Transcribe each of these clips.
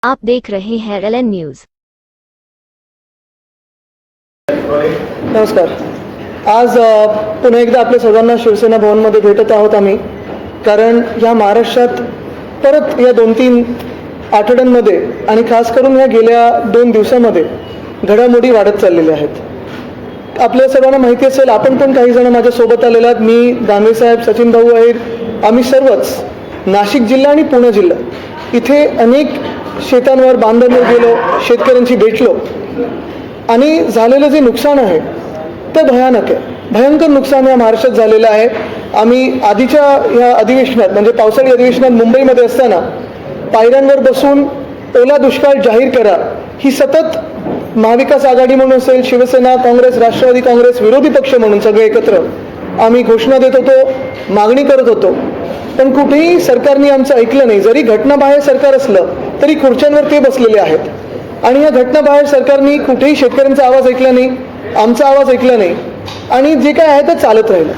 आप देख रहे हैं LN न्यूज। नमस्कार। आज पुन्हा एकदा आपल्या सर्वांना शिवसेना भवनमध्ये भेटत आहोत आम्ही, कारण या महाराष्ट्रात परत या 2-3 आठवड्यांमध्ये आणि खास करून या गेल्या 2 दिवसांमध्ये घडामोडी वाढत चाललेल्या आहेत। आपल्या सर्वांना माहिती असेल, आपण पण काही जण माझ्यासोबत आलेले आहेत। मी, दानवे साहेब, सचिन भाऊ अहिर, आम्ही सर्वच नाशिक जिल्हा आणि पुणे जिल्हा इथे अनेक शेतांवर बांधांवर गेलो, शेतकऱ्यांशी भेटलो आणि झालेलं जे नुकसान आहे ते भयानक आहे। भयंकर नुकसान या महाराष्ट्रात झालेलं आहे। आम्ही आधीच्या या अधिवेशनात म्हणजे पावसाळी अधिवेशनात मुंबईमध्ये असताना पायऱ्यांवर बसून ओला दुष्काळ जाहीर करा ही सतत महाविकास आघाडी म्हणून असेल, शिवसेना, काँग्रेस, राष्ट्रवादी काँग्रेस, विरोधी पक्ष म्हणून सगळे एकत्र आम्ही घोषणा देत होतो, मागणी करत होतो, पण कुठेही सरकारने आमचं ऐकलं नाही। जरी घटनाबाह्य सरकार असलं तरी खुर्च्यांवर ते बसलेले आहेत आणि या घटनाबाह्य सरकारने कुठेही शेतकऱ्यांचा आवाज ऐकला नाही, आमचा आवाज ऐकला नाही आणि जे काय आहे ते चालत राहिलं।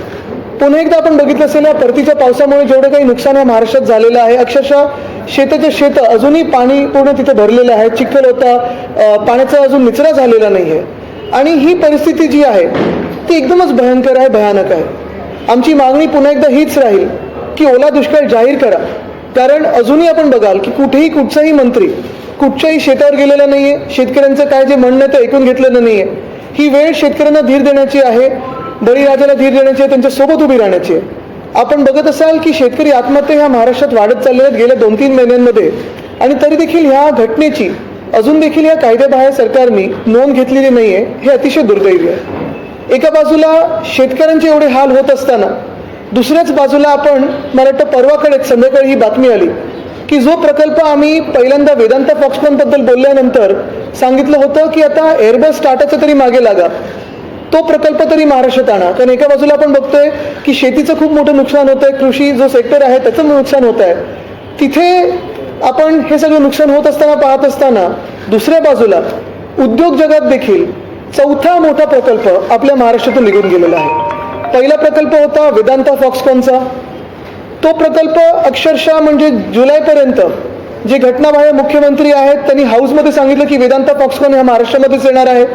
पुन्हा एकदा आपण बघितलं असेल, या परतीच्या पावसामुळे जेवढं काही नुकसान या महाराष्ट्रात झालेलं आहे, अक्षरशः शेताचे शेत अजूनही पाणी पूर्ण तिथे भरलेलं आहे, चिखल होता, पाण्याचा अजून निचरा झालेला नाही आहे आणि ही परिस्थिती जी आहे ती एकदमच भयंकर आहे, भयानक आहे। आमची मागणी पुन्हा एकदा हीच राहील की ओला दुष्काळ जाहीर करा, कारण अजूनही आपण बघाल की कुठेही कुठचाही मंत्री कुठच्याही शेतावर गेलेला नाहीये, शेतकऱ्यांचं काय जे म्हणणं ते ऐकून घेतलेलं नाहीये। ही वेळ शेतकऱ्यांना धीर देण्याची आहे, बळीराजाला धीर देण्याची आहे, त्यांच्या सोबत उभी राहण्याची आहे। आपण बघत असाल की शेतकरी आत्महत्या ह्या महाराष्ट्रात वाढत चालल्या आहेत गेल्या 2-3 महिन्यांमध्ये आणि तरी देखील ह्या घटनेची अजून देखील या कायद्याबाह्य सरकारने नोंद घेतलेली नाहीये, हे अतिशय दुर्दैवी आहे। एका बाजूला शेतकऱ्यांचे एवढे हाल होत असताना दुसऱ्याच बाजूला आपण, मला वाटतं परवाकडेच संध्याकाळी ही बातमी आली की जो प्रकल्प आम्ही पहिल्यांदा वेदांता फॉक्सकॉन बद्दल बोलल्यानंतर सांगितलं होतं की आता एअरबस टाटाचं तरी मागे लागा, तो प्रकल्प तरी महाराष्ट्रात आणा। कारण एका बाजूला आपण बघतोय की शेतीचं खूप मोठं नुकसान होतंय, कृषी जो सेक्टर आहे त्याचं नुकसान होत आहे, तिथे आपण हे सगळं नुकसान होत असताना पाहत असताना दुसऱ्या बाजूला उद्योग जगात देखील 4था मोठा प्रकल्प आपल्या महाराष्ट्रातून निघून गेलेला आहे। पहिला प्रकल्प होता वेदांता फॉक्सकॉनचा, तो प्रकल्प अक्षरशः म्हणजे जुलैपर्यंत जे घटनाबाह्य मुख्यमंत्री आहेत त्यांनी हाऊसमध्ये सांगितलं की वेदांता फॉक्सकॉन ह्या महाराष्ट्रामध्येच येणार आहे।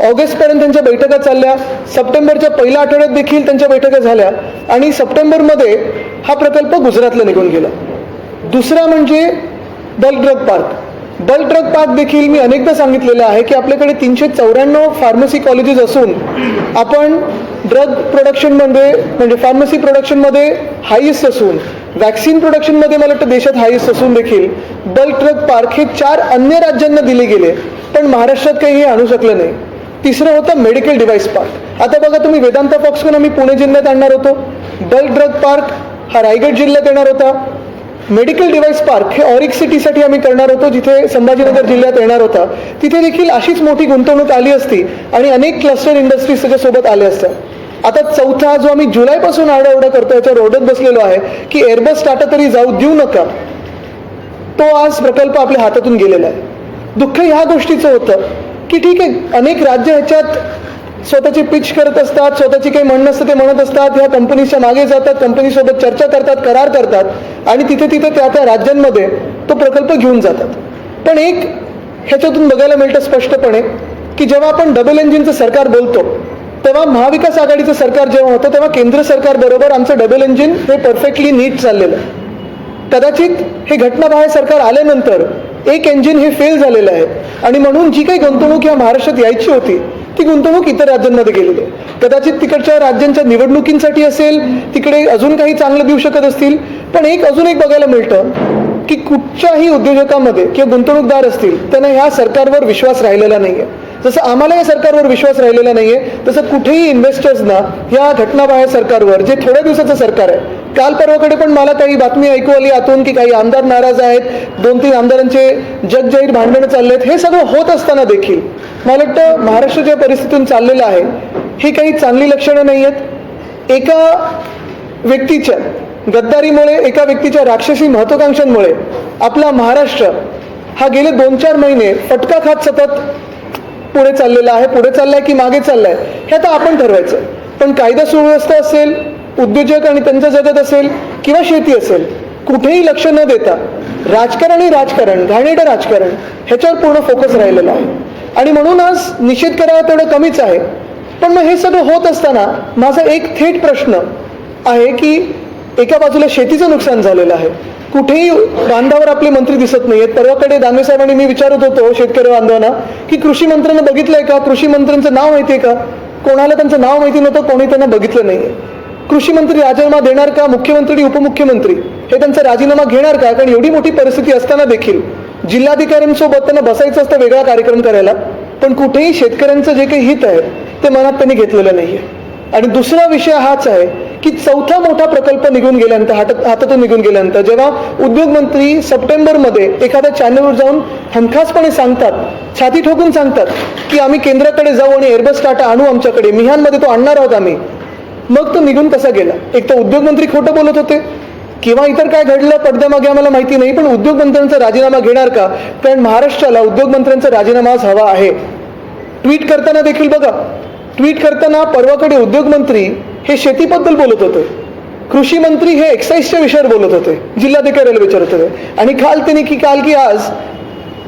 ऑगस्टपर्यंत त्यांच्या बैठका चालल्या, सप्टेंबरच्या पहिल्या आठवड्यात देखील त्यांच्या बैठका झाल्या आणि सप्टेंबरमध्ये हा प्रकल्प गुजरातला निघून गेला। दुसरा म्हणजे bulk drug park. Bulk drug park देखील मी अनेकदा सांगितलेलं आहे की आपल्याकडे 394 फार्मसी कॉलेजेस असून आपण ड्रग प्रोडक्शनमध्ये म्हणजे फार्मसी प्रोडक्शनमध्ये हायेस्ट असून, वॅक्सिन प्रोडक्शनमध्ये मला वाटतं देशात हायेस्ट असून देखील बल्क ड्रग पार्क हे 4 अन्य राज्यांना दिले गेले, पण महाराष्ट्रात काही हे आणू शकलं नाही। तिसरं होतं मेडिकल डिव्हाइस पार्क। आता बघा तुम्ही, वेदांता फॉक्सकॉन आम्ही पुणे जिल्ह्यात आणणार होतो, बल्क ड्रग पार्क हा रायगड जिल्ह्यात येणार होता, मेडिकल डिव्हाइस पार्क हे ऑरिक सिटीसाठी आम्ही करणार होतो जिथे संभाजीनगर जिल्ह्यात येणार होता, तिथे देखील अशीच मोठी गुंतवणूक आली असती आणि अनेक क्लस्टर इंडस्ट्रीज त्याच्यासोबत आल्या असत्या। आता 4था जो आम्ही जुलैपासून आरडाओरडा करतो याच्यावर ओरडत बसलेलो आहे की एअरबस टाटा तरी जाऊ देऊ नका, तो आज प्रकल्प आपल्या हातातून गेलेला आहे। दुःख ह्या गोष्टीचं होतं की ठीक आहे, अनेक राज्य ह्याच्यात स्वतःची पिच करत असतात, स्वतःची काही म्हणणं असतं ते म्हणत असतात, ह्या कंपनीच्या मागे जातात, कंपनीसोबत चर्चा करतात, करार करतात आणि तिथे त्या राज्यांमध्ये तो प्रकल्प घेऊन जातात। पण एक ह्याच्यातून बघायला मिळतं स्पष्टपणे की जेव्हा आपण डबल इंजिनचं सरकार बोलतो तेव्हा महाविकास आघाडीचं सरकार जेव्हा होतं तेव्हा केंद्र सरकार बरोबर आमचं डबल इंजिन हे परफेक्टली नीट चाललेलं आहे। कदाचित हे घटनाबाह्य सरकार आल्यानंतर एक इंजिन हे फेल झालेलं आहे आणि म्हणून जी काही गुंतवणूक या महाराष्ट्रात यायची होती ती गुंतवणूक इतर राज्यांमध्ये गेलेली आहे। कदाचित तिकडच्या राज्यांच्या निवडणुकींसाठी असेल, तिकडे अजून काही चांगलं देऊ शकत असतील, पण अजून एक बघायला मिळतं की कुठच्याही उद्योजकांमध्ये किंवा गुंतवणूकदार असतील त्यांना ह्या सरकारवर विश्वास राहिलेला नाहीये। जसं आम्हाला या सरकारवर विश्वास राहिलेला नाहीये, तसं कुठेही इन्व्हेस्टर्सना या घटनाबाह्य सरकारवर, जे थोड्या दिवसाचं सरकार आहे, काल परवाकडे पण मला काही बातमी ऐकू आली आतून की काही आमदार नाराज आहेत, 2-3 आमदारांचे जगजाहीर भांडणं चालले आहेत। हे सगळं होत असताना देखील मला वाटतं महाराष्ट्र ज्या परिस्थितीतून चाललेलं आहे ही काही चांगली लक्षणं नाही आहेत। एका व्यक्तीच्या गद्दारीमुळे, एका व्यक्तीच्या राक्षसी महत्वाकांक्षांमुळे आपला महाराष्ट्र हा गेले 2-4 महिने फटका खात सतत पुढे चाललेला आहे। पुढे चाललाय की मागे चाललाय हे आता आपण ठरवायचं, पण कायदा सुव्यवस्था असेल, उद्योजक आणि त्यांचं जगत असेल किंवा शेती असेल, कुठेही लक्ष न देता राजकारण आणि राजकारण, घाणेरडं राजकारण ह्याच्यावर पूर्ण फोकस राहिलेला आहे. आणि म्हणून आज निषेध करावा तेवढं कमीच आहे. पण मग हे सगळं होत असताना माझा एक थेट प्रश्न आहे की एका बाजूला शेतीचं नुकसान झालेलं आहे, कुठेही बांधावर आपले मंत्री दिसत नाहीयेत. परवाकडे दानवे साहेबांनी मी विचारत होतो शेतकरी बांधवांना की कृषी मंत्र्यांना बघितलंय का, कृषी मंत्र्यांचं नाव माहितीये का? कोणाला त्यांचं नाव माहिती नव्हतं, कोणी त्यांना बघितलं नाहीये. कृषी मंत्री राजीनामा देणार का? मुख्यमंत्री उपमुख्यमंत्री हे त्यांचा राजीनामा घेणार का? कारण एवढी मोठी परिस्थिती असताना देखील जिल्हाधिकाऱ्यांसोबत त्यांना बसायचं असतं वेगळा कार्यक्रम करायला, पण कुठेही शेतकऱ्यांचं जे काही हित आहे ते मनात त्यांनी घेतलेलं नाहीये. आणि दुसरा विषय हाच आहे की चौथा मोठा प्रकल्प निघून गेल्यानंतर हातातून निघून गेल्यानंतर जेव्हा उद्योग मंत्री सप्टेंबरमध्ये एखाद्या चॅनलवर जाऊन हमखासपणे सांगतात, छाती ठोकून सांगतात की आम्ही केंद्राकडे जाऊ आणि एअरबस टाटा आणू आमच्याकडे, मिहानमध्ये तो आणणार आहोत आम्ही, मग तो निघून कसा गेला? एक तर उद्योगमंत्री खोटं बोलत होते किंवा इतर काय घडलं पडद्यामागे आम्हाला माहिती नाही, पण उद्योगमंत्र्यांचा राजीनामा घेणार का? कारण महाराष्ट्राला उद्योगमंत्र्यांचा राजीनामा आज हवा आहे. ट्विट करताना देखील बघा, ट्विट करताना परवाकडे उद्योगमंत्री हे शेतीबद्दल बोलत होते, कृषी मंत्री हे एक्साईजच्या विषयावर बोलत होते, जिल्हाधिकाऱ्याला विचारत होते, आणि काल की आज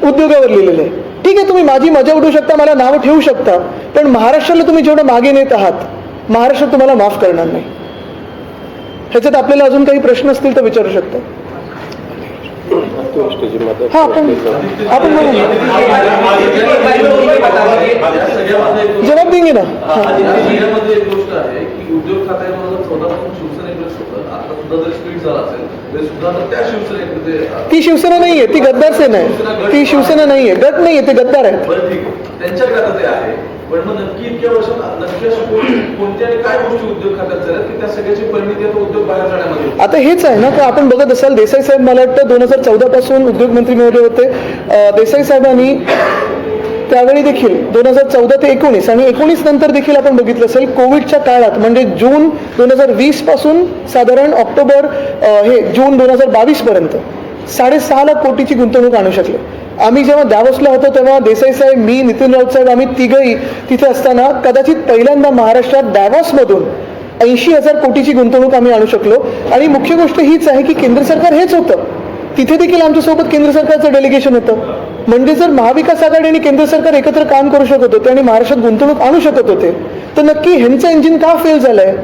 उद्योगावर लिहिलेलं आहे. ठीक आहे, तुम्ही माझी मजा उडवू शकता, मला नावं ठेवू शकता, पण महाराष्ट्राला तुम्ही जेवढं मागे नेत आहात महाराष्ट्र तुम्हाला माफ करणार नाही. ह्याच्यात आपल्याला अजून काही प्रश्न असतील तर विचारू शकता. हा आपण जवाब देंगे ना. गोष्ट आहे की उद्योग खात्यामध्ये 14 पासून शिवसेनेकडे होतं, आता सुद्धा जर स्पीड झाला असेल तरी सुद्धा त्या शिवसेनेकडे. ती शिवसेना नाहीये, ती गद्दार सेना आहे. ती शिवसेना नाहीये, गट नाहीये, ते गद्दार आहेत. बरं ठीक आहे, त्यांच्याकडे आता ते आहे, पण मग नक्की इतक्या वर्षात नक्की अशा कोणत्या आणि काय गोष्टी उद्योग खात्यात झाल्यात की त्या सगळ्याची परिणिती आता उद्योग बाहेर जाण्यामध्ये? आता हेच आहे ना, तर आपण बघत असाल देसाई साहेब मला वाटतं 2014 पासून उद्योगमंत्री महोदय होते. देसाई साहेबांनी त्यावेळी देखील 2014 ते 19 आणि 19 नंतर देखील आपण बघितलं असेल कोविडच्या काळात, म्हणजे जून 2020 पासून साधारण ऑक्टोबर जून 2022 पर्यंत 6.5 लाख कोटीची गुंतवणूक आणू शकले. आम्ही जेव्हा दावोसला होतो तेव्हा देसाई साहेब, मी, नितीन राऊत साहेब, आम्ही तिघही तिथे असताना कदाचित पहिल्यांदा महाराष्ट्रात दावोसमधून 80,000 कोटीची गुंतवणूक आम्ही आणू शकलो. आणि मुख्य गोष्ट हीच आहे की केंद्र सरकार हेच होतं, तिथे देखील आमच्यासोबत केंद्र सरकारचं डेलिगेशन होतं. म्हणजे जर महाविकास आघाडी आणि केंद्र सरकार एकत्र काम करू शकत होते आणि महाराष्ट्रात गुंतवणूक आणू शकत होते, तर नक्की ह्यांचं इंजिन का फेल झालंय?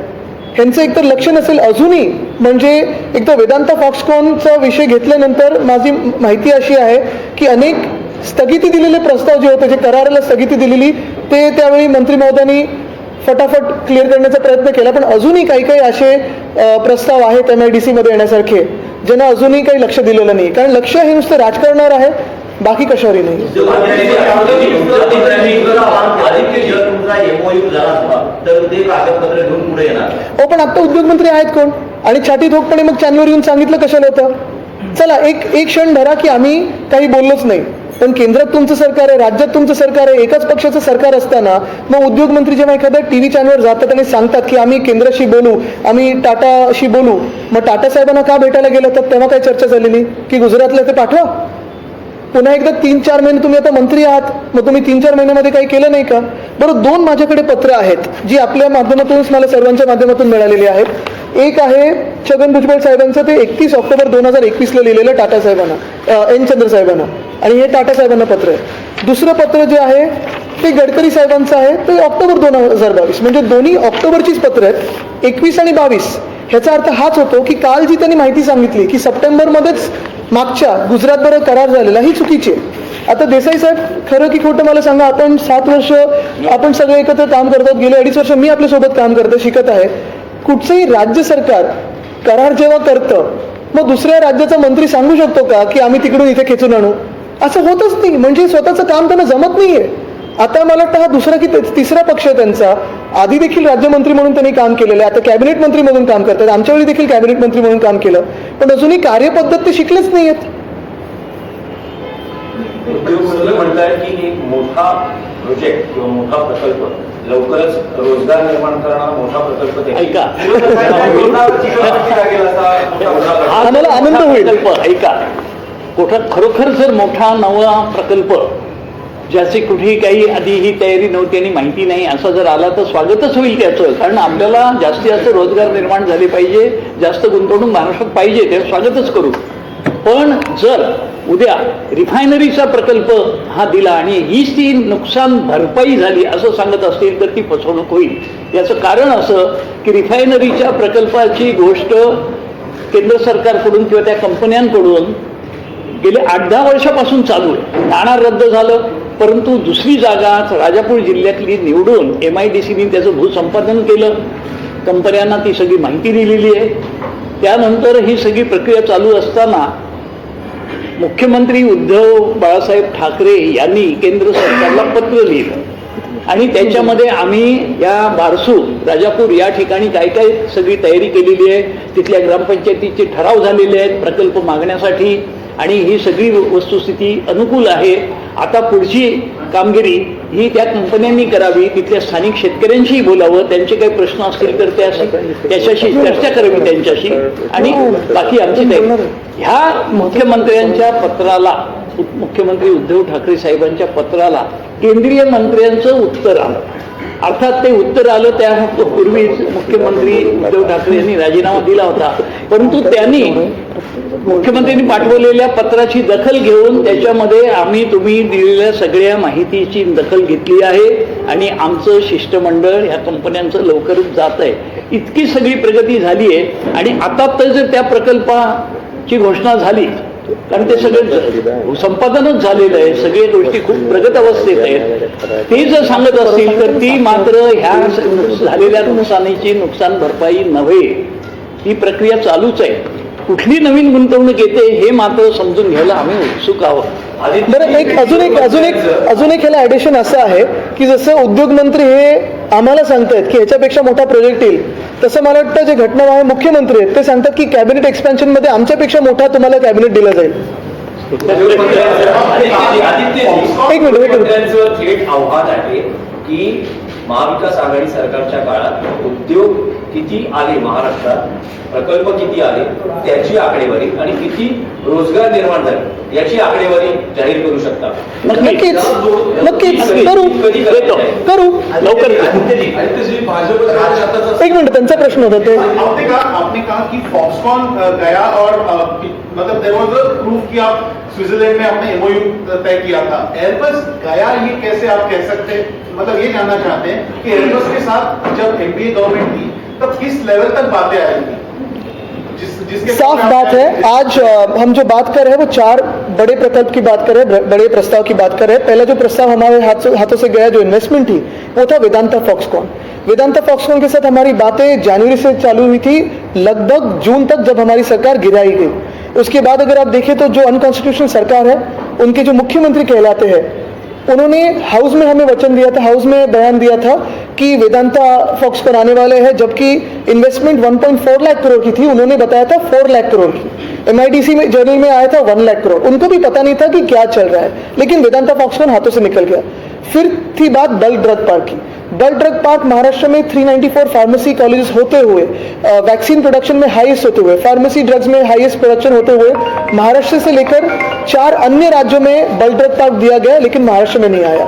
ह्यांचं एकतर लक्ष नसेल अजूनही. म्हणजे एकतर वेदांता फॉक्सकॉनचा विषय घेतल्यानंतर माझी माहिती अशी आहे की अनेक स्थगिती दिलेले प्रस्ताव जे होते, जे कराराला स्थगिती दिलेली, ते त्यावेळी मंत्री महोदयांनी फटाफट क्लिअर करण्याचा प्रयत्न केला. पण अजूनही काही काही असे प्रस्ताव आहेत MIDC मध्ये येण्यासारखे ज्यांना अजूनही काही लक्ष दिलेलं नाही. कारण लक्ष हे नुसतं राजकारणावर आहे, बाकी कशावरही नाही. हो, पण आता उद्योगमंत्री आहेत कोण? आणि छाती ठोकपणे मग चॅनलवर येऊन सांगितलं कशाला होतं? चला एक क्षण धरा की आम्ही काही बोललोच नाही, पण केंद्रात तुमचं सरकार आहे, राज्यात तुमचं सरकार आहे, एकाच पक्षाचं सरकार असताना मग उद्योगमंत्री जेव्हा एखाद्या TV चॅनलवर जातात आणि सांगतात की आम्ही केंद्राशी बोलू, आम्ही टाटाशी बोलू, मग टाटा साहेबांना का भेटायला गेलं? तर तेव्हा काय चर्चा झालेली की गुजरातला ते पाठवा? पुन्हा एकदा 3-4 महिने तुम्ही आता मंत्री आहात, मग तुम्ही 3-4 महिन्यामध्ये काही केलं नाही का? बरं, 2 माझ्याकडे पत्र आहेत जी आपल्या माध्यमातूनच मला सर्वांच्या माध्यमातून मिळालेली आहेत. एक आहे छगन भुजबळ साहेबांचं, ते 31 ऑक्टोबर 2021 लिहिलेलं टाटा साहेबांना, N चंद्र साहेबांना, आणि हे टाटा साहेबांना पत्र आहे. दुसरं पत्र जे आहे ते गडकरी साहेबांचं आहे, ते ऑक्टोबर 2022, म्हणजे दोन्ही ऑक्टोबरचीच पत्र आहेत, 21 आणि 22. ह्याचा अर्थ हाच होतो की काल जी त्यांनी माहिती सांगितली की सप्टेंबरमध्येच मागच्या गुजरातबरोबर करार झालेला, ही चुकीची आहे. आता देसाई साहेब, खरं की खोटं मला सांगा, आपण 7 वर्ष आपण सगळे एकत्र काम करतात, गेले 2.5 वर्ष मी आपल्यासोबत काम करतो, शिकत आहे. कुठचंही राज्य सरकार करार जेव्हा करतं, मग दुसऱ्या राज्याचा मंत्री सांगू शकतो का की आम्ही तिकडून इथे खेचून आणू? असं होतच नाही. म्हणजे स्वतःचं काम त्यांना जमत नाहीये. आता मला वाटतं हा दुसरा की तिसरा पक्ष आहे त्यांचा. आधी देखील राज्यमंत्री म्हणून त्यांनी काम केलेलं आहे, आता कॅबिनेट मंत्री म्हणून काम करतात, आमच्या वेळी देखील कॅबिनेट मंत्री म्हणून काम केलं, पण अजूनही कार्यपद्धत ते शिकलेच नाहीयेत. उद्योगमंत्री म्हणतात की एक मोठा प्रोजेक्ट किंवा मोठा प्रकल्प लवकरच रोजगार निर्माण करणारा मोठा प्रकल्प ऐका आम्हाला आनंद होईल. ऐका, कुठं खरोखर जर मोठा नवा प्रकल्प ज्याची कुठेही काही आधी ही तयारी नव्हती आणि माहिती नाही असा जर आला तर स्वागतच होईल त्याचं. कारण आपल्याला जास्तीत जास्त रोजगार निर्माण झाले पाहिजे, जास्त गुंतवणूक महाराष्ट्रात पाहिजे, ते स्वागतच करू. पण जर उद्या रिफायनरीचा प्रकल्प हा दिला आणि हीच ती नुकसान भरपाई झाली असं सांगत असतील तर ती फसवणूक होईल. याचं कारण असं की रिफायनरीच्या प्रकल्पाची गोष्ट केंद्र सरकारकडून किंवा त्या कंपन्यांकडून गेले 8-10 वर्षापासून चालू आहे. नाणार रद्द झालं, परंतु दुसरी जागा राजापूर जिल्ह्यातली निवडून MIDCने त्याचं भूसंपादन केलं. कंपन्यांना ती सगळी माहिती दिलेली आहे. त्यानंतर ही सगळी प्रक्रिया चालू असताना मुख्यमंत्री उद्धव बाळासाहेब ठाकरे यांनी केंद्र सरकारला पत्र लिहिलं आणि त्याच्यामध्ये आम्ही या बारसू राजापूर या ठिकाणी काय काय सगळी तयारी केलेली आहे, तिथल्या ग्रामपंचायतीचे ठराव झालेले आहेत प्रकल्प मागण्यासाठी आणि ही सगळी वस्तुस्थिती अनुकूल आहे. आता पुढची कामगिरी ही त्या कंपन्यांनी करावी, तिथल्या स्थानिक शेतकऱ्यांशीही बोलावं, त्यांचे काही प्रश्न असतील तर त्याच्याशी चर्चा करावी त्यांच्याशी आणि बाकी आमची तयारी. ह्या मुख्यमंत्र्यांच्या पत्राला, मुख्यमंत्री उद्धव ठाकरे साहेबांच्या पत्राला केंद्रीय मंत्र्यांचं उत्तर आलं. अर्थात ते उत्तर आलं त्यापूर्वीच मुख्यमंत्री उद्धव ठाकरे यांनी राजीनामा दिला होता, परंतु त्यांनी मुख्यमंत्र्यांनी पाठवलेल्या पत्राची दखल घेऊन त्याच्यामध्ये आम्ही तुम्ही दिलेल्या सगळ्या माहितीची दखल घेतली आहे आणि आमचं शिष्टमंडळ ह्या कंपन्यांचं लवकरच जात आहे. इतकी सगळी प्रगती झाली आहे आणि आता तर जर त्या प्रकल्पाची घोषणा झाली, कारण ते सगळं संपादनच झालेलं आहे, सगळ्या गोष्टी खूप प्रगत अवस्थेत आहेत, ते जर सांगत असतील तर ती मात्र ह्या झालेल्या नुकसानीची नुकसान भरपाई नव्हे, ही प्रक्रिया चालूच आहे. कुठली नवीन गुंतवणूक येते हे मात्र समजून घ्यायला आम्ही उत्सुक आहोत. बरं, अजून एक ह्याला ॲडिशन असं आहे की जसं उद्योगमंत्री हे आम्हाला सांगतायत की ह्याच्यापेक्षा मोठा प्रोजेक्ट येईल, तसं मला वाटतं जे घटनाबाह्य मुख्यमंत्री आहेत ते सांगतात की कॅबिनेट एक्सपेन्शनमध्ये आमच्यापेक्षा मोठा तुम्हाला कॅबिनेट दिला जाईल. एक मिनिट, थेट आव्हान आहे की महाविकास आघाडी सरकारच्या काळात उद्योग किती आले महाराष्ट्रात, प्रकल्प किती आले त्याची आकडेवारी आणि किती रोजगार निर्माण झाले याची आकडेवारी जाहीर करू शकता. नक्कीच करू लवकर. एक मिनिट, त्यांचा प्रश्न होता ते. आपने कहा कि फॉक्सकॉन गया और मतलब देयर वाज अ प्रूफ कि आप स्विट्जरलैंड में आपने MOU तय किया था. एयरबस गया ये कैसे आप कह सकते हैं, मतलब ये जानना चाहते हैं कि एयरबस के साथ जब NDA गवर्नमेंट थी तब किस लेवल तक बातें आई थी? साफ बात है, आज हम जो बात कर रहे हैं वो 4 बड़े प्रकल्प की बात कर रहे हैं, बड़े प्रस्ताव की बात कर रहे हैं. पहला जो प्रस्ताव हमारे हाथों से गया, जो इन्वेस्टमेंट थी, वो था वेदांता फॉक्सकॉन. वेदांता फॉक्सकॉन के साथ हमारी बातें जनवरी से चालू हुई थी, लगभग जून तक जब हमारी सरकार गिराई गई. उसके बाद अगर आप देखें तो जो अनकॉन्स्टिट्यूशनल सरकार है, उनके जो मुख्यमंत्री कहलाते हैं, उन्होंने हाउस में हमें वचन दिया था, हाउस में बयान दिया था कि वेदांता फॉक्सकॉन आने वाले हैं, जबकि इन्वेस्टमेंट 1.4 लाख करोड़ की थी, उन्होंने बताया था 4 लाख करोड़ की. MIDC में जर्नल में आया था 1 लाख करोड़. उनको भी पता नहीं था कि क्या चल रहा है, लेकिन वेदांता फॉक्सकॉन हाथों से निकल गया. फिर थी बात बल्क ड्रग पार्क की. बल्क ड्रग पार्क महाराष्ट्र में 394 फार्मेसी कॉलेजेस होते हुए, वैक्सीन प्रोडक्शन में हाईएस्ट होते हुए, फार्मेसी ड्रग्स में हाईएस्ट प्रोडक्शन होते हुए महाराष्ट्र से लेकर 4 अन्य राज्यों में बल्क ड्रग पार्क दिया गया, लेकिन महाराष्ट्र में नहीं आया.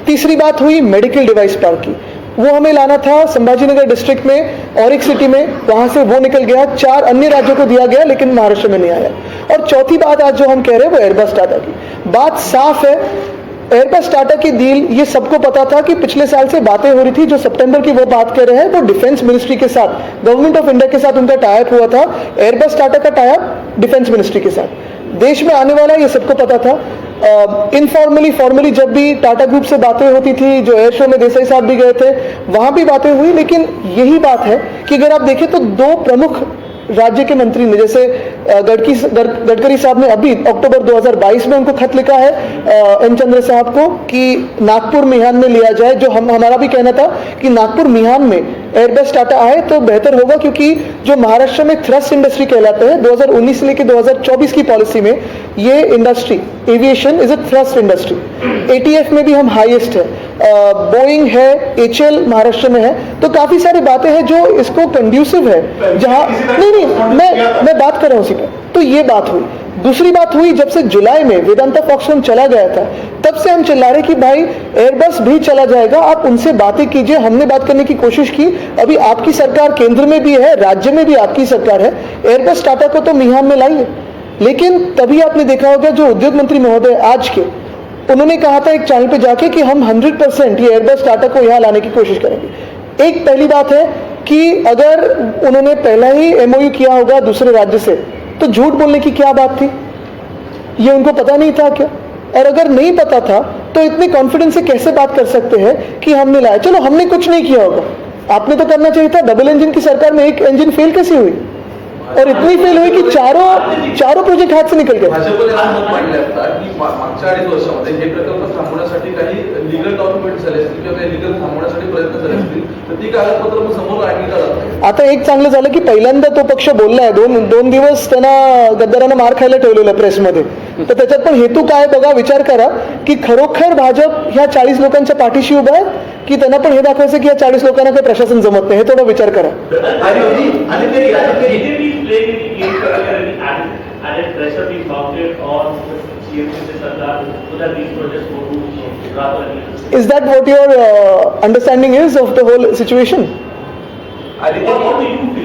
तीसरी बात हुई मेडिकल डिवाइस पार्क की. वो हमें लाना था संभाजीनगर डिस्ट्रिक्ट में और एक सिटी में, वहां से वो निकल गया. 4 अन्य राज्यों को दिया गया, लेकिन महाराष्ट्र में नहीं आया. और चौथी बात आज जो हम कह रहे हैं वो एयरबस टाटा की. बात साफ है, एयरबस टाटा की डील, ये सबको पता था कि पिछले साल से बातें हो रही थी. जो सितंबर की वो बात कर रहे हैं वो डिफेंस मिनिस्ट्री के साथ, गवर्नमेंट ऑफ इंडिया के साथ उनका टाइप हुआ था. एयरबस टाटा का टाइप डिफेंस मिनिस्ट्री के साथ देश में आने वाला, ये सबको पता था. इनफॉर्मली फॉर्मली जब भी टाटा ग्रुप से बातें होती थी, जो एयर शो में देसाई साहब भी गए थे, वहां भी बातें हुई. लेकिन यही बात है कि अगर आप देखें तो 2 प्रमुख राज्य के मंत्री ने, जैसे गडकरी साहब ने अभी अक्टूबर 2022 में उनको खत लिखा है एन चंद्र साहब को कि नागपुर मिहान में लिया जाए. जो हमारा भी कहना था कि नागपुर मिहान में एयरबस टाटा आए तो बेहतर होगा, क्योंकि जो महाराष्ट्र में थ्रस्ट इंडस्ट्री कहलाते हैं, 2019 से लेकर 2024 की पॉलिसी में ये industry aviation is a thrust industry. ATF में भी हम हाईएस्ट है, बोइंग है, HL महाराष्ट्र में है. तो काफी सारी बातें हैं जो इसको कंड्यूसिव है. जहां नहीं मैं बात कर रहा हूं उसी पर. तो ये बात हुई. दूसरी बात हुई, जब से जुलाई में वेदांता फॉक्सकॉन चला गया था, तब से हम चिल्ला रहे कि भाई एयरबस भी चला जाएगा, आप उनसे बातें कीजिए. हमने बात करने की कोशिश की. अभी आपकी सरकार केंद्र में भी है, राज्य में भी आपकी सरकार है, एयरबस टाटा को तो मिहान में लाइए. लेकिन तभी आपने देखा होगा जो उद्योग मंत्री महोदय आज के, उन्होंने कहा था एक चैनल पे जाके कि हम 100% ये एयरबस टाटा को यहाँ लाने की कोशिश करेंगे। एक पहली बात है कि अगर उन्होंने पहला ही एमओयू किया होगा दूसरे राज्य से तो झूठ बोलने की क्या बात थी? ये उनको पता नहीं था क्या? और अगर नहीं पता था तो इतने कॉन्फिडेंस से कैसे बात कर सकते हैं कि हमने लाया? चलो हमने कुछ नहीं किया होगा, आपने तो करना चाहिए था। डबल इंजन की सरकार में एक इंजन फेल कैसे हुई? और इतनी फेल हुई की चारों प्रोजेक्ट हाथ से निकल गए। भाजपने असं मत मांडले असता की मागच्या 2.5 वर्षामध्ये हे प्रकल्प थांबवण्यासाठी काही लिगल डॉक्युमेंट झाले असतील किंवा काही लिगल थांबवण्यासाठी प्रयत्न झाले असतील तर ती कागदपत्र मग समोर आणली का जात नाही? आता एक चांगलं झालं की पहिल्यांदा तो पक्ष बोललाय, दोन दिवस त्यांना गद्दारांना मार खायला ठेवलेलं प्रेसमध्ये, तर त्याच्यात पण हेतू काय बघा, विचार करा की खरोखर भाजप ह्या 40 लोकांच्या पाठीशी उभा आहे की त्यांना पण हे दाखवायचं की या 40 लोकांना काही प्रशासन जमत नाही, हे थोडा विचार करा। Added pressure being mounted on CMC Sarkar so that these projects go to rather. Is that what your understanding is of the whole situation? What do you feel?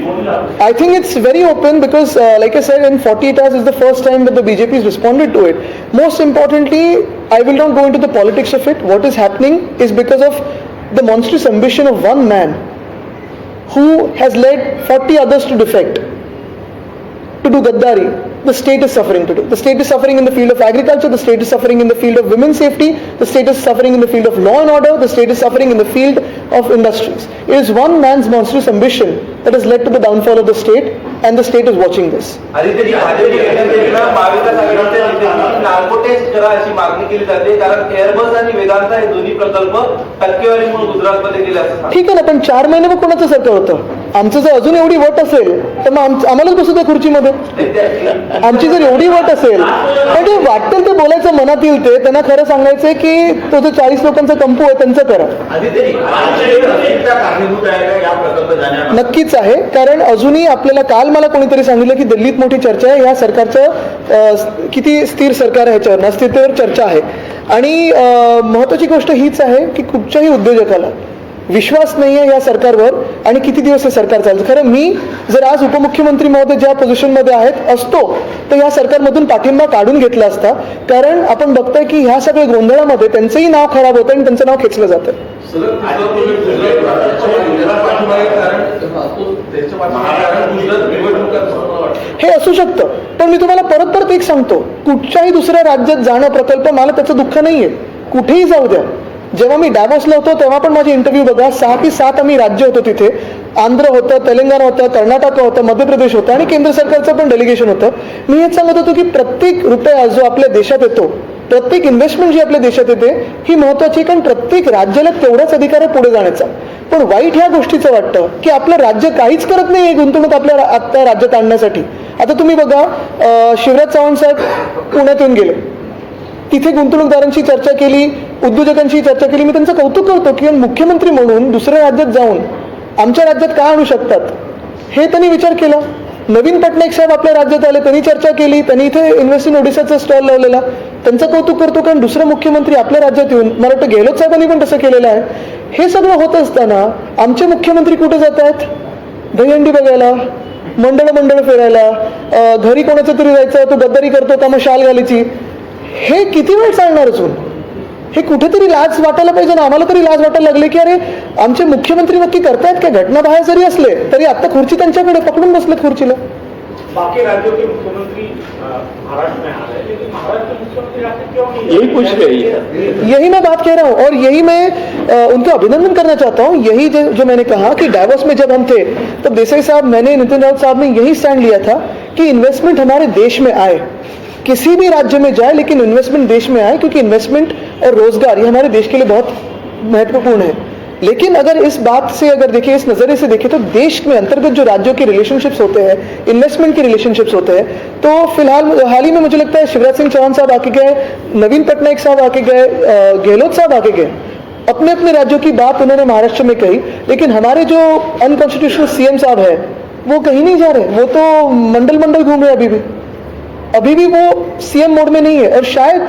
What do you I think it's very open because like I said, in 48 hours is the first time that the BJP has responded to it. Most importantly, I will not go into the politics of it. What is happening is because of the monstrous ambition of one man who has led 40 others to defect, to do Gaddari. The state is suffering today. The state is suffering in the field of agriculture, the state is suffering in the field of women's safety, the state is suffering in the field of law and order, the state is suffering in the field of industries. It is one man's monstrous ambition that has led to the downfall of the state, and the state is watching this. आदित्यजी, महाविकास आघाडीच्या नेत्यांनी narco taste करा अशी मागणी केली जाते, कारण Airbus आणि वेदांता हे दोन्ही प्रकल्प टक्केवारीमुळे गुजरातमध्ये गेले असं सांगतात. ठीक आहे ना, पण 4 महिने मग कोणाचं सरकार होतं? आमचं जर अजून एवढी वट असेल तर मग आम्हालाच बसू द्या खुर्चीमध्ये। आमची जर एवढी वट असेल तर ते वाटेल ते बोलायचं, मनात येईल ते, त्यांना खरं सांगायचंय की तो जो 40 लोकांचा कंपू आहे त्यांचं करा। नक्कीच आहे, कारण अजूनही आपल्याला काल मला कोणीतरी सांगितलं की दिल्लीत मोठी चर्चा आहे, या सरकारचं किती स्थिर सरकार आहे ह्याच्यावर, अस्थिरतेवर चर्चा आहे। आणि महत्वाची गोष्ट हीच आहे की कुठच्याही उद्योजकाला विश्वास नाही आहे या सरकारवर आणि किती दिवस हे सरकार चालतं। खरं मी जर आज उपमुख्यमंत्री महोदय ज्या पोझिशनमध्ये आहेत असतो तर या सरकारमधून पाठिंबा काढून घेतला असता, कारण आपण बघतोय की ह्या सगळ्या गोंधळामध्ये त्यांचंही नाव खराब होतं आणि त्यांचं नाव खेचलं जातं। हे असू शकतं, पण मी तुम्हाला परत एक सांगतो, कुठच्याही दुसऱ्या राज्यात जाणं प्रकल्प मला त्याचं दुःख नाहीये, कुठेही जाऊ द्या। जेव्हा मी डॅव्होसला होतो तेव्हा पण माझे इंटरव्ह्यू बघा, 6 की 7 आम्ही राज्य होतो तिथे, आंध्र होतं, तेलंगणा होतं, कर्नाटक होतं, मध्य प्रदेश होतं आणि केंद्र सरकारचं पण डेलिगेशन होतं। मी हेच सांगत होतो की प्रत्येक रुपया जो आपल्या देशात येतो, प्रत्येक इन्व्हेस्टमेंट जी आपल्या देशात येते ही महत्वाची, कारण प्रत्येक राज्याला तेवढाच अधिकार आहे पुढे जाण्याचा। पण वाईट ह्या गोष्टीचं वाटतं की आपलं राज्य काहीच करत नाही गुंतवणूक आपल्या राज्यात आणण्यासाठी। आता तुम्ही बघा, शिवराज चव्हाण साहेब पुण्यात येऊन गेले, तिथे गुंतवणूकदारांशी चर्चा केली, उद्योजकांशी चर्चा केली। मी त्यांचं कौतुक करतो की मुख्यमंत्री म्हणून दुसऱ्या राज्यात जाऊन आमच्या राज्यात काय आणू शकतात हे त्यांनी विचार केला। नवीन पटनायक साहेब आपल्या राज्यात आले, त्यांनी चर्चा केली, त्यांनी इथे इन्व्हेस्ट इन ओडिशाचा स्टॉल लावलेला, त्यांचं कौतुक करतो, कारण दुसरा मुख्यमंत्री आपल्या राज्यात येऊन, मला वाटतं गेहलोत साहेबांनी पण तसं केलेलं आहे। हे सगळं होत असताना आमचे मुख्यमंत्री कुठे जात आहेत? दहीहंडी बघायला, मंडळ फिरायला, घरी कोणाचं तरी जायचं, तो गद्दारी करतो का मग शाल घालायची। हे किती वेळ चालणार अजून? हे कुठेतरी लाज वाटायला पाहिजे ना, आम्हाला तरी लाज वाटायला लागले की अरे आमचे मुख्यमंत्री नक्की करतायत काय? घटना बाहेर जरी असले तरी आता खुर्ची त्यांच्याकडे पकडून बसलेत खुर्चीला। बाकी राज्यों के मुख्यमंत्री महाराष्ट्र में आ रहे हैं, लेकिन महाराष्ट्र के मुख्यमंत्री आते क्यों नहीं? यही पूछ रही है, यही मैं बात कह रहा हूँ और यही मैं उनका अभिनंदन करना चाहता हूँ। यही जो मैंने कहा कि डावोस में जब हम थे तब देसाई साहब, मैंने, नितिन राउत साहब ने यही स्टैंड लिया था कि इन्वेस्टमेंट हमारे देश में आए, किसी भी राज्य में जाए लेकिन इन्वेस्टमेंट देश में आए, क्योंकि इन्वेस्टमेंट और रोजगार ये हमारे देश के लिए बहुत महत्वपूर्ण है। लेकिन अगर इस बात से अगर देखें, इस नजरिए से देखें तो देश में अंतर्गत जो राज्यों के रिलेशनशिप्स होते हैं, इन्वेस्टमेंट के रिलेशनशिप्स होते हैं, तो फिलहाल हाल ही में मुझे लगता है शिवराज सिंह चौहान साहब आके गए, नवीन पटनायक साहब आके गए, गहलोत साहब आके गए, अपने अपने राज्यों की बात उन्होंने महाराष्ट्र में कही। लेकिन हमारे जो अनकॉन्स्टिट्यूशनल सीएम साहब है वो कहीं नहीं जा रहे, वो तो मंडल घूम रहे, अभी भी वो सीएम मोड में नहीं है। और शायद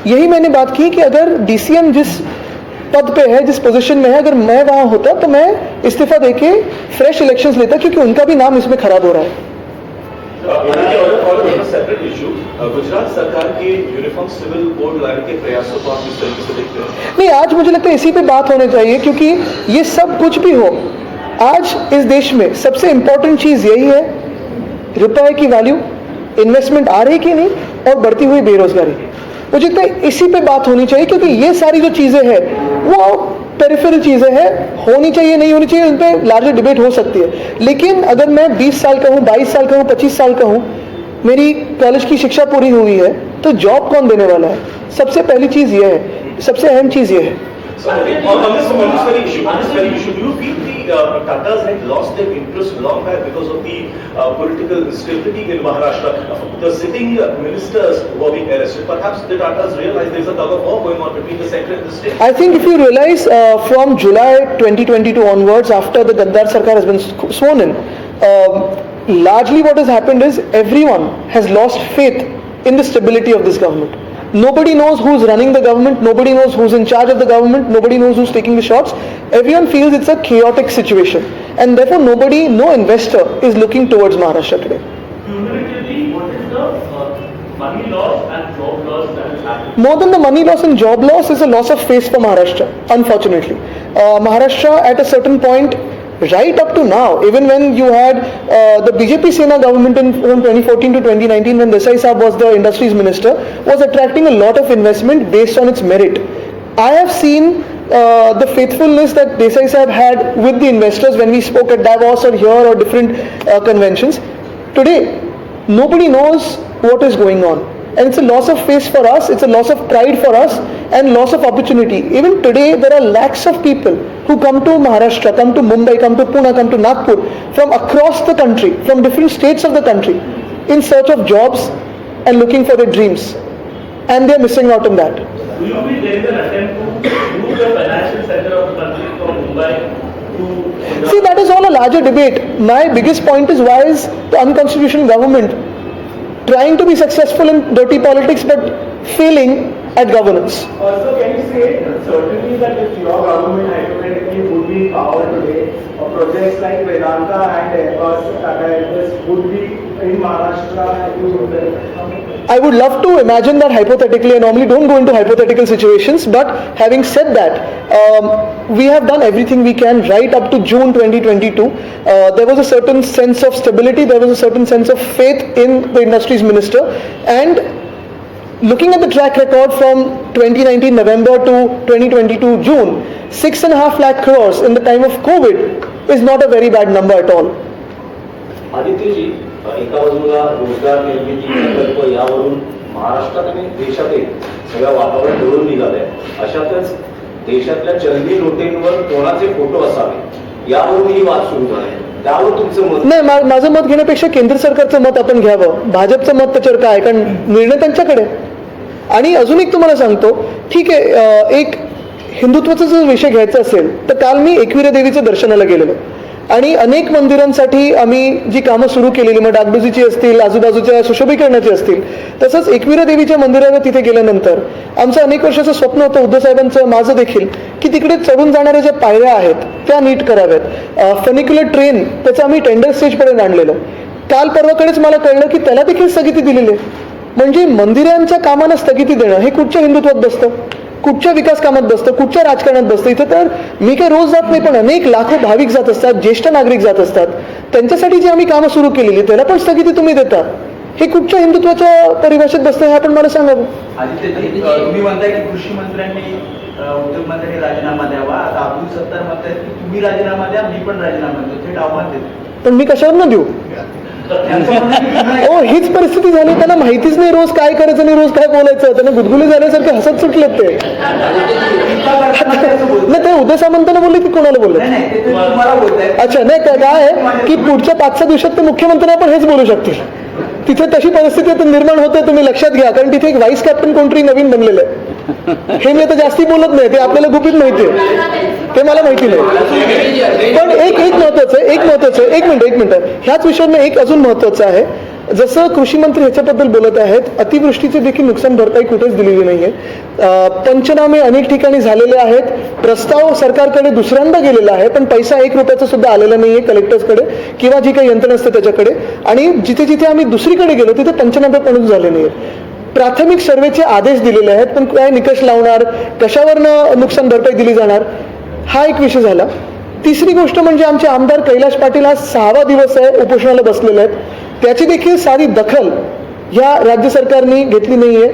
यही मैंने बात की कि अगर डीसीएम जिस पद पे है, जिस पोजीशन में है, अगर मैं वहां होता तो मैं इस्तीफा देके फ्रेश इलेक्शंस लेता, क्योंकि उनका भी नाम इसमें खराब हो रहा है। सेपरेट इशू, गुजरात सरकार के यूनिफॉर्म सिविल कोड लाने के प्रयासों को आप किस तरीके से देखते हैं? नहीं, आज मुझे लगता है इसी पे बात होनी चाहिए, क्योंकि ये सब कुछ भी हो, आज इस देश में सबसे इंपॉर्टेंट चीज यही है, रुपए की वैल्यू, इन्वेस्टमेंट आ रही कि नहीं, और बढ़ती हुई बेरोजगारी। मुझे लगता है इसी पे बात होनी चाहिए, क्योंकि ये सारी जो चीजें हैं वो पेरिफेरल चीजें हैं, होनी चाहिए नहीं होनी चाहिए उन पर लार्जर डिबेट हो सकती है। लेकिन अगर मैं 20 साल का हूँ, 22 साल का हूँ, 25 साल का हूँ, मेरी कॉलेज की शिक्षा पूरी हुई है, तो जॉब कौन देने वाला है? सबसे पहली चीज ये है, सबसे अहम चीज ये है। On this very issue, do you feel the Tatas had lost their interest long back because of the political instability in Maharashtra? The sitting ministers were being arrested. Perhaps the Tatas realized there's a tug of war going on between the center and the state. I think if you realize from July 2022 onwards, after the Gaddar Sarkar has been sworn in, largely what has happened is everyone has lost faith in the stability of this government. Nobody knows who's running the government, nobody knows who's in charge of the government, nobody knows who's taking the shots. Everyone feels it's a chaotic situation, and therefore no investor is looking towards Maharashtra today. Cumulatively, what is the money loss and job loss that is happening? More than the money loss and job loss is a loss of face for Maharashtra, unfortunately. Maharashtra at a certain point, right up to now, even when you had the BJP Sena government from 2014 to 2019, when Desai Saab was the industries minister, was attracting a lot of investment based on its merit. I have seen the faithfulness that Desai Saab had with the investors when we spoke at Davos or here or different conventions. Today, nobody knows what is going on. And it's a loss of face for us, it's a loss of pride for us, and loss of opportunity. Even today, there are lakhs of people who come to Maharashtra, come to Mumbai, come to Pune, come to Nagpur, from across the country, from different states of the country, in search of jobs and looking for their dreams. And they're missing out on that. Do you think there is an attempt to move the financial center of the country from Mumbai to... See, that is all a larger debate. My biggest point is, why is the unconstitutional government trying to be successful in dirty politics but failing at governance? Also, can you say certainly that if your government hypothetically would be in power today, projects like Vedanta and Airbus would be in Maharashtra? I would love to imagine that hypothetically. I normally don't go into hypothetical situations, but having said that, we have done everything we can right up to June 2022. There was a certain sense of stability, there was a certain sense of faith in the industries minister, and looking at the track record from 2019 November to 2022 June, 6.5 lakh crores in the time of COVID is not a very bad number at all. आदित्यजी, एका बाजूला रोजगार निर्मिती प्रकल्प यावरून महाराष्ट्रात आणि देशातील सगळं वातावरण ढवळून निघालंय. अशातच देशातल्या चलनी नोटेंवर कोणाचे फोटो असावे यावरून ही वाद सुरू झालाय. त्यावर तुमचं मत? नाही, माझं मत घेण्यापेक्षा केंद्र सरकारचं मत आपण घ्यावं. भाजपचं मत त्याच्यावर काय, कारण निर्णय त्यांच्याकडे. आणि अजून एक तुम्हाला सांगतो, ठीक आहे, एक हिंदुत्वाचा जर विषय घ्यायचा असेल तर काल मी एकविरा देवीचं दर्शनाला गेलेलो, आणि अनेक मंदिरांसाठी आम्ही जी कामं सुरू केलेली, मग डागडुजीची असतील, आजूबाजूच्या सुशोभीकरणाची असतील, तसंच एकविरा देवीच्या मंदिराला तिथे गेल्यानंतर आमचं अनेक वर्षाचं स्वप्न होतं, उद्धव साहेबांचं, माझं देखील, की तिकडे चढून जाणाऱ्या ज्या पायऱ्या आहेत त्या नीट कराव्यात. फनिक्युलर ट्रेन, त्याचं आम्ही टेंडर स्टेजपर्यंत आणलेलं. काल परवाकडेच मला कळलं की त्याला देखील स्थगिती दिलेली आहे. म्हणजे मंदिरांच्या कामांना स्थगिती देणं हे कुठच्या हिंदुत्वात बसतं, कुठच्या विकास कामात बसतं, कुठच्या राजकारणात बसतं? इथं तर मी काही रोज जात नाही, पण अनेक लाखो भाविक जात असतात, ज्येष्ठ नागरिक जात असतात. त्यांच्यासाठी जी आम्ही कामं सुरू केलेली त्याला पण स्थगिती तुम्ही देता. हे कुठच्या हिंदुत्वाच्या परिभाषेत बसतं हे आपण मला सांगावं. आदित्यजी, तुम्ही म्हणताय की कृषी मंत्र्यांनी उद्योगमंत्र्यांनी राजीनामा द्यावा. आता अब्दुल सत्तार म्हणतायत की तुम्ही राजीनामा द्या, मी पण राजीनामा देतो. थेट आव्हान देतो. पण मी कशावर न देऊ? हीच परिस्थिती झाली. त्यांना माहितीच नाही रोज काय करायचं आणि रोज काय बोलायचं. त्यांना गुदगुली झाल्यासारखे हसत सुटलेत ते. नाही, ते उदय सामंतांना बोलले की कोणाला बोलले? अच्छा, नाही, काय आहे की पुढच्या 5-6 दिवसात ते मुख्यमंत्री आपण हेच बोलू शकतील. तिथे तशी परिस्थिती निर्माण होते, तुम्ही लक्षात घ्या. कारण तिथे एक व्हाईस कॅप्टन कोणतरी नवीन बनलेलं आहे. हे मी आता जास्ती बोलत नाही, ते आपल्याला गुपित माहिती आहे, ते मला माहिती नाही. पण एक महत्वाचं एक मिनिट ह्याच विषयावर एक अजून महत्वाचं आहे. जसं कृषी मंत्री ह्याच्याबद्दल बोलत आहेत, अतिवृष्टीचे देखील नुकसान भरपाई कुठेच दिलेली नाहीये. पंचनामे अनेक ठिकाणी झालेले आहेत. प्रस्ताव सरकारकडे दुसऱ्यांदा गेलेला आहे, पण पैसा 1 रुपयाचा सुद्धा आलेला नाहीये कलेक्टर्सकडे किंवा जी काही यंत्रणा असते त्याच्याकडे. आणि जिथे जिथे आम्ही दुसरीकडे गेलो तिथे 95 पण झाले नाहीये. प्राथमिक सर्वेचे आदेश दिलेले आहेत, पण काय निकष लावणार, कशावरनं नुकसान भरपाई दिली जाणार, हा एक विषय झाला. तिसरी गोष्ट म्हणजे आमचे आमदार कैलाश पाटील हा 6वा दिवस आहे उपोषणाला बसलेले आहेत. त्याची देखील सारी दखल या राज्य सरकारने घेतली नाहीये.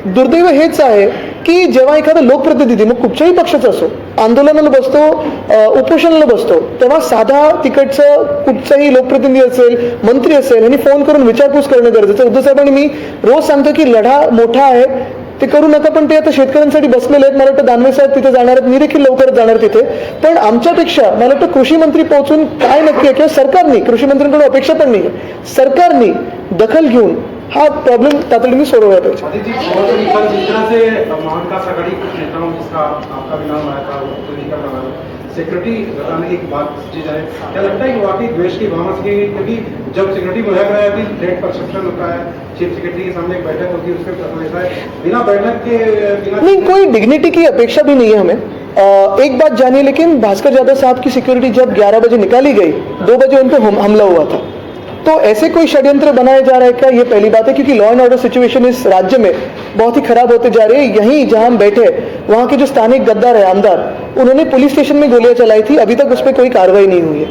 दुर्दैव हेच आहे की जेव्हा एखादा लोकप्रतिनिधी, मग कुठच्याही पक्षाचा असो, आंदोलनाला बसतो, उपोषणाला बसतो, तेव्हा साधा तिकडचं कुठचाही लोकप्रतिनिधी असेल, मंत्री असेल, यांनी फोन करून विचारपूस करणं गरजेचं. उद्धव साहेबांनी मी रोज सांगतो की लढा मोठा आहे, ते करू नका, पण ते आता शेतकऱ्यांसाठी बसलेले आहेत. मला वाटतं दानवे साहेब तिथे जाणार आहेत, मी देखील लवकरच जाणार तिथे. पण आमच्यापेक्षा मला वाटतं कृषी मंत्री पोहोचून काय नक्की आहे, किंवा सरकारने, कृषी मंत्र्यांकडून अपेक्षा पण नाही आहे, सरकारने दखल घेऊन हा प्रॉब्लेम तातडीने सोडवला पाहिजे. महाविकास आघाड़ी नेता हूँ जिसका आपका भी नाम आया था, तो निकल रहा है सिक्योरिटी बताने की बात की जाए, क्या लगता है कि वाकई द्वेष की भावना से, क्योंकि जब सिक्योरिटी मुहैया कराया थी थ्रेट परसेप्शन होता है, चीफ सेक्रेटरी के सामने एक बैठक होती है, उसके ऐसा है बिना बैठक के बिना नहीं, कोई डिग्निटी की अपेक्षा भी नहीं है हमें. एक बात जानिए, लेकिन भास्कर यादव साहब की सिक्योरिटी जब 11 बजे निकाली गई, 2 बजे उन पर हमला हुआ था. तो ऐसे कोई षड्यंत्र बनाया जा रहा है क्या, ये पहली बात है, क्योंकि लॉ एंड ऑर्डर सिचुएशन इस राज्य में बहुत ही खराब होते जा रही है. यहीं जहां हम बैठे, वहां के जो स्थानिक गद्दार है, आमदार, उन्होंने पुलिस स्टेशन में गोलियां चलाई थी, अभी तक उस पर कोई कार्रवाई नहीं हुई है.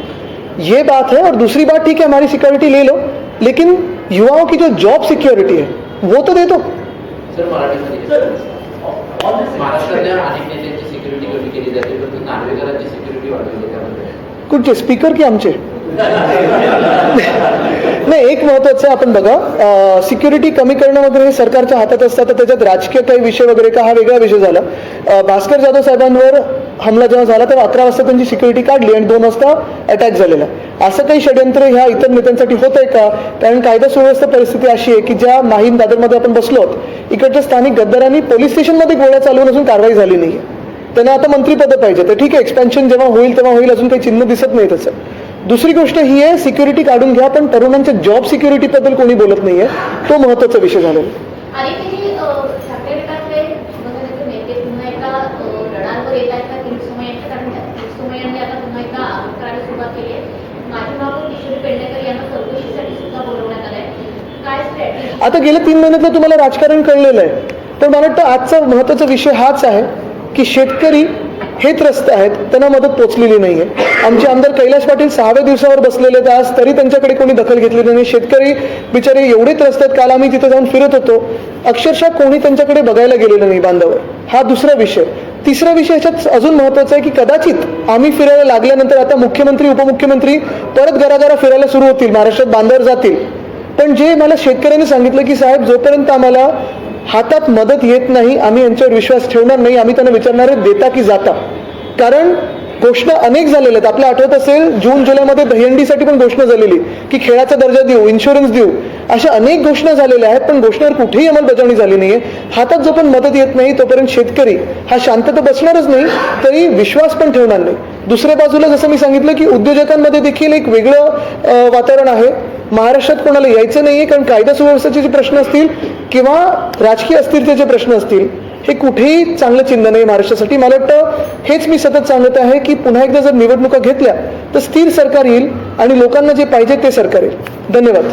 ये बात है. और दूसरी बात, ठीक है हमारी सिक्योरिटी ले लो, लेकिन युवाओं की जो जॉब सिक्योरिटी है वो तो दे दो. महाराष्ट्रातल्या अनेक नेत्यांची सिक्युरिटी कमी केली जाते, परंतु नार्वेकरांची सिक्युरिटी वाढवली त्यामध्ये कुठचे स्पीकर की आमचे? नाही, एक महत्वाचं आहे, आपण बघा, सिक्युरिटी कमी करणं वगैरे हे सरकारच्या हातात असतं. तर त्याच्यात राजकीय काही विषय वगैरे का, हा वेगळा विषय झाला. भास्कर जाधव साहेबांवर हमला जेव्हा झाला तेव्हा 11 वाजता त्यांची सिक्युरिटी काढली आणि 2 वाजता अटॅक झालेला. असं काही षड्यंत्र ह्या इतर नेत्यांसाठी होत आहे का? कारण कायदा सुव्यवस्था परिस्थिती अशी आहे की ज्या माहीम दादरमध्ये आपण बसलो, इकडच्या स्थानिक गद्दारांनी पोलीस स्टेशनमध्ये गोळ्या चालवून अजून कारवाई झाली नाही. त्यांना आता मंत्रीपद पाहिजे. तर ठीक आहे, एक्सपेन्शन जेव्हा होईल तेव्हा होईल, अजून काही चिन्ह दिसत नाही त्याचं. दुसरी गोष्ट ही आहे, सिक्युरिटी काढून घ्या, पण तरुणांच्या जॉब सिक्युरिटी बद्दल कोणी बोलत नाहीये. तो महत्वाचा विषय झालेला. आणि तुम्ही ठाकरे गटातले बघण्याचे नेते पुन्हा एकदा रडारवर येत आहेत का किंसुमयांच्या? कारण किंसुमयांनी आता पुन्हा एकदा आरोप करायला सुरुवात केली आहे. माझी मागून किशोरी पेडणेकर यांना चौकशीसाठी सुद्धा बोलवण्यात आलंय. काय स्ट्रॅटेजी? आता गेल्या 3 महिन्यातलं तुम्हाला राजकारण कळलेलं आहे. पण मला वाटतं आजचा महत्वाचा विषय हाच आहे की शेतकरी हे त्रस्त आहेत, त्यांना मदत पोचलेली नाहीये. आमचे आमदार कैलाश पाटील 6व्या दिवसावर बसलेले आहेत आज, तरी त्यांच्याकडे कोणी दखल घेतलेली नाही. शेतकरी बिचारे एवढे त्रस्त आहेत, काल आम्ही तिथे जाऊन फिरत होतो, अक्षरशः कोणी त्यांच्याकडे बघायला गेलेलं नाही बांधावर. हा दुसरा विषय. तिसरा विषय याच्यात अजून महत्वाचा आहे की कदाचित आम्ही फिरायला लागल्यानंतर आता मुख्यमंत्री, उपमुख्यमंत्री परत घराघरा फिरायला सुरू होतील, महाराष्ट्रात बांधावर जातील. पण जे मला शेतकऱ्यांनी सांगितलं की साहेब, जोपर्यंत आम्हाला हातात मदत येत नाही आम्ही यांच्यावर विश्वास ठेवणार नाही. आम्ही त्यांना विचारणार आहे देता की जाता. कारण घोषणा अनेक झालेल्या आहेत. आपल्या आठवत असेल जून जुलैमध्ये दहीहंडीसाठी पण घोषणा झालेली की खेळाचा दर्जा देऊ, इन्शुरन्स देऊ, अशा अनेक घोषणा झालेल्या आहेत. पण घोषणेवर कुठेही अंमलबजावणी झाली नाहीये. हातात जो पण मदत येत नाही तोपर्यंत शेतकरी हा शांतता बसणारच नाही, तरी विश्वास पण ठेवणार नाही. दुसऱ्या बाजूला जसं मी सांगितलं की उद्योजकांमध्ये देखील एक वेगळं वातावरण आहे. महाराष्ट्रात कोणाला यायचं नाहीये, कारण कायदा सुव्यवस्थेचे जे प्रश्न असतील किंवा राजकीय अस्थिरतेचे प्रश्न असतील, हे कुठेही चांगलं चिन्ह नाही महाराष्ट्रासाठी. मला वाटतं हेच मी सतत सांगत आहे की पुन्हा एकदा जर निवडणुका घेतल्या तर स्थिर सरकार येईल आणि लोकांना जे पाहिजे ते सरकार येईल. धन्यवाद.